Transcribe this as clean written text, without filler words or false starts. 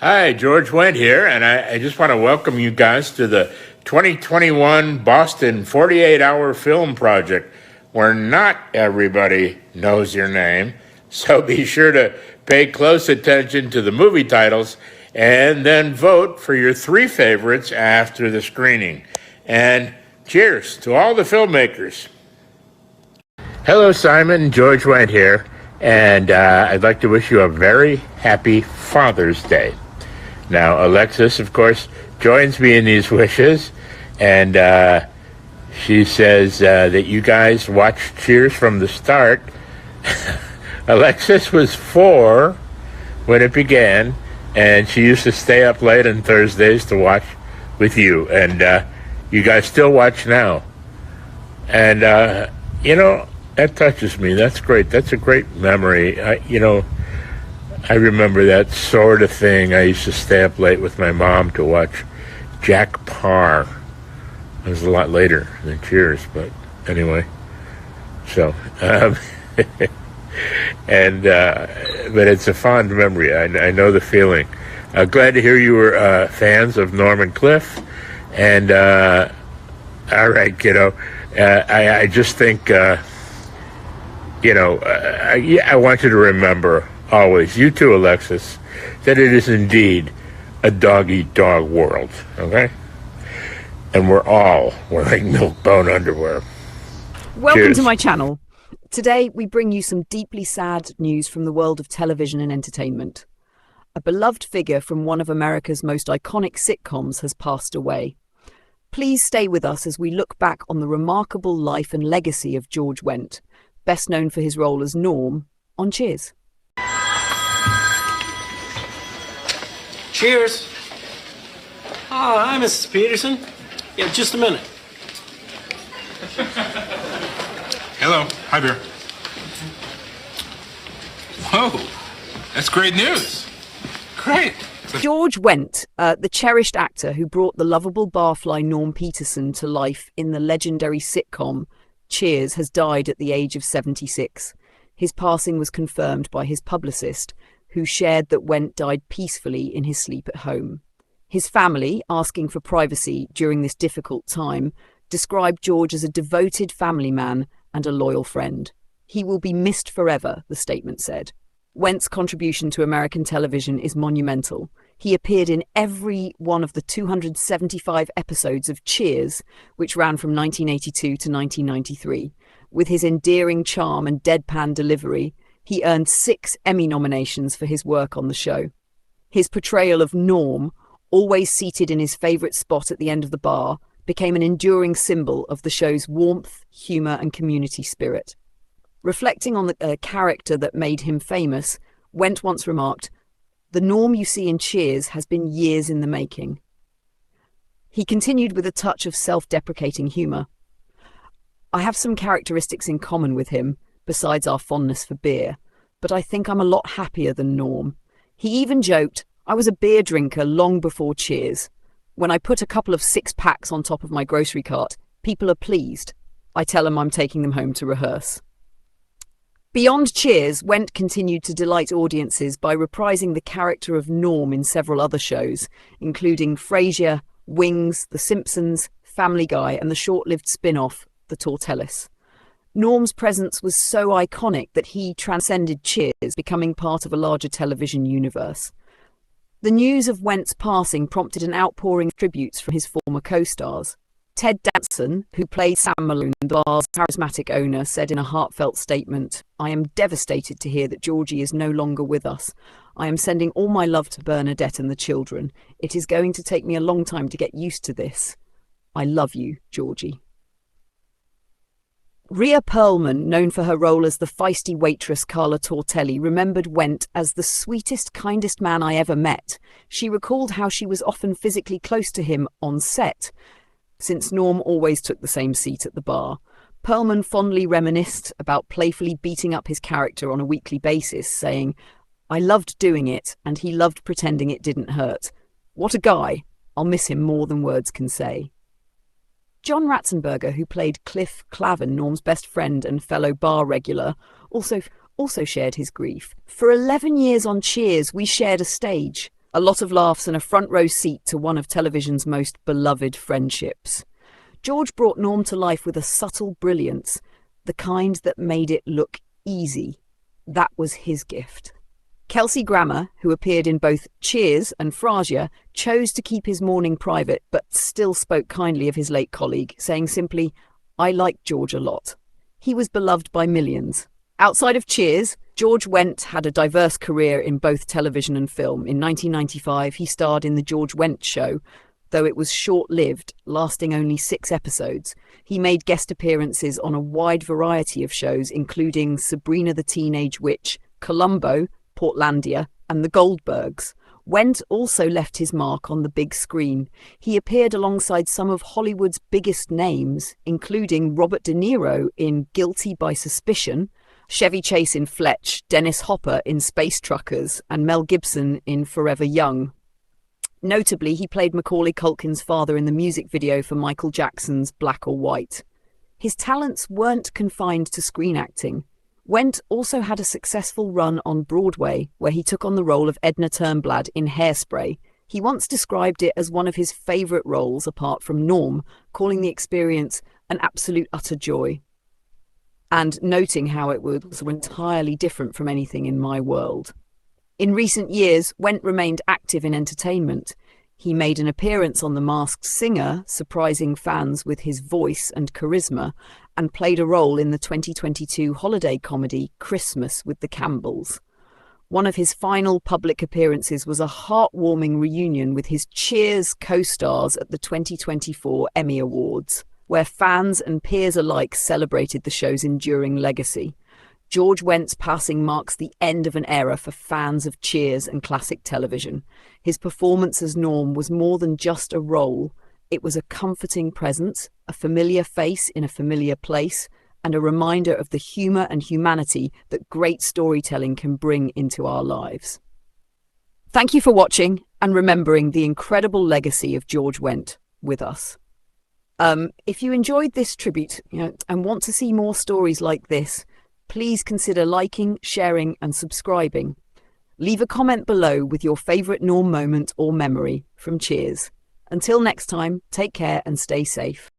Hi, George Wendt here, and I just want to welcome you guys to the 2021 Boston 48-hour film project, where not everybody knows your name. So be sure to pay close attention to the movie titles and then vote for your three favorites after the screening. And cheers to all the filmmakers. Hello, Simon. George Wendt here, and I'd like to wish you a very happy Father's Day. Now, Alexis, of course, joins me in these wishes, and she says that you guys watched Cheers from the start. Alexis was 4 when it began, and she used to stay up late on Thursdays to watch with you, and you guys still watch now. And, that touches me. That's great. That's a great memory. I remember that sort of thing. I used to stay up late with my mom to watch Jack Parr. It was a lot later than Cheers, but anyway. So, but it's a fond memory. I know the feeling. Glad to hear you were fans of Norm and Cliff. And all right, kiddo. I just think, I want you to remember always, you too, Alexis, that it is indeed a dog-eat-dog world, okay? And we're all wearing milk-bone underwear. Welcome Cheers. to my channel. Today, we bring you some deeply sad news from the world of television and entertainment. A beloved figure from one of America's most iconic sitcoms has passed away. Please stay with us as we look back on the remarkable life and legacy of George Wendt, best known for his role as Norm on Cheers. Cheers. Oh, hi, Mrs. Peterson. Yeah, just a minute. Hello. Hi, Bear. Whoa, that's great news. Great. George Wendt, the cherished actor who brought the lovable barfly Norm Peterson to life in the legendary sitcom Cheers, has died at the age of 76. His passing was confirmed by his publicist, who shared that Wendt died peacefully in his sleep at home. His family, asking for privacy during this difficult time, described George as a devoted family man and a loyal friend. He will be missed forever, the statement said. Wendt's contribution to American television is monumental. He appeared in every one of the 275 episodes of Cheers, which ran from 1982 to 1993. With his endearing charm and deadpan delivery, he earned 6 Emmy nominations for his work on the show. His portrayal of Norm, always seated in his favourite spot at the end of the bar, became an enduring symbol of the show's warmth, humour and community spirit. Reflecting on the character that made him famous, Wendt once remarked, "The Norm you see in Cheers has been years in the making." He continued with a touch of self-deprecating humour. "I have some characteristics in common with him, besides our fondness for beer, but I think I'm a lot happier than Norm. He even joked, I was a beer drinker long before Cheers. When I put a couple of 6-packs on top of my grocery cart, people are pleased. I tell them I'm taking them home to rehearse." Beyond Cheers, Wendt continued to delight audiences by reprising the character of Norm in several other shows, including Frasier, Wings, The Simpsons, Family Guy, and the short-lived spin-off, The Tortellis. Norm's presence was so iconic that he transcended Cheers, becoming part of a larger television universe. The news of Wendt's passing prompted an outpouring of tributes from his former co-stars. Ted Danson, who played Sam Malone, the bar's charismatic owner, said in a heartfelt statement, "I am devastated to hear that Georgie is no longer with us. I am sending all my love to Bernadette and the children. It is going to take me a long time to get used to this. I love you, Georgie." Rhea Perlman, known for her role as the feisty waitress Carla Tortelli, remembered Wendt as the sweetest, kindest man I ever met. She recalled how she was often physically close to him on set, since Norm always took the same seat at the bar. Perlman fondly reminisced about playfully beating up his character on a weekly basis, saying, "I loved doing it, and he loved pretending it didn't hurt. What a guy! I'll miss him more than words can say." John Ratzenberger, who played Cliff Clavin, Norm's best friend and fellow bar regular, also shared his grief. "For 11 years on Cheers, we shared a stage. A lot of laughs and a front row seat to one of television's most beloved friendships. George brought Norm to life with a subtle brilliance, the kind that made it look easy. That was his gift. Kelsey Grammer, who appeared in both Cheers and Frasier, chose to keep his mourning private but still spoke kindly of his late colleague, saying simply, "I liked George a lot." He was beloved by millions. Outside of Cheers, George Wendt had a diverse career in both television and film. In 1995, he starred in The George Wendt Show, though it was short-lived, lasting only 6 episodes. He made guest appearances on a wide variety of shows, including Sabrina the Teenage Witch, Columbo, Portlandia, and The Goldbergs. Wendt also left his mark on the big screen. He appeared alongside some of Hollywood's biggest names, including Robert De Niro in Guilty by Suspicion, Chevy Chase in Fletch, Dennis Hopper in Space Truckers, and Mel Gibson in Forever Young. Notably, he played Macaulay Culkin's father in the music video for Michael Jackson's Black or White. His talents weren't confined to screen acting. Wendt also had a successful run on Broadway, where he took on the role of Edna Turnblad in Hairspray. He once described it as one of his favourite roles apart from Norm, calling the experience an absolute utter joy, and noting how it was entirely different from anything in my world. In recent years, Wendt remained active in entertainment. He made an appearance on The Masked Singer, surprising fans with his voice and charisma, and played a role in the 2022 holiday comedy Christmas with the Campbells. One of his final public appearances was a heartwarming reunion with his Cheers co-stars at the 2024 Emmy Awards, where fans and peers alike celebrated the show's enduring legacy. George Wendt's passing marks the end of an era for fans of Cheers and classic television. His performance as Norm was more than just a role. It was a comforting presence, a familiar face in a familiar place, and a reminder of the humour and humanity that great storytelling can bring into our lives. Thank you for watching and remembering the incredible legacy of George Wendt with us. If you enjoyed this tribute, and want to see more stories like this, please consider liking, sharing, and subscribing. Leave a comment below with your favourite Norm moment or memory from Cheers. Until next time, take care and stay safe.